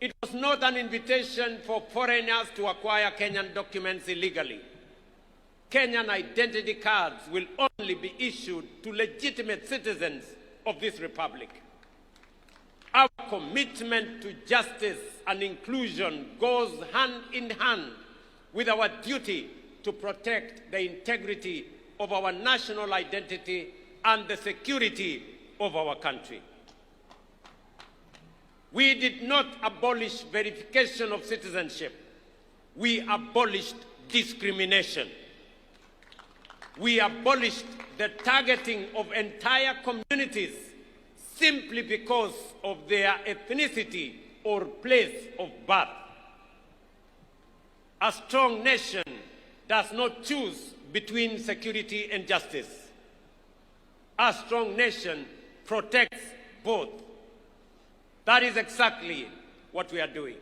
It was not an invitation for foreigners to acquire Kenyan documents illegally. Kenyan identity cards will only be issued to legitimate citizens of this republic. Our commitment to justice and inclusion goes hand in hand with our duty to protect the integrity of our national identity and the security of our country. We did not abolish verification of citizenship. We abolished discrimination. We abolished the targeting of entire communities simply because of their ethnicity or place of birth. A strong nation does not choose between security and justice. A strong nation protects both. That is exactly what we are doing.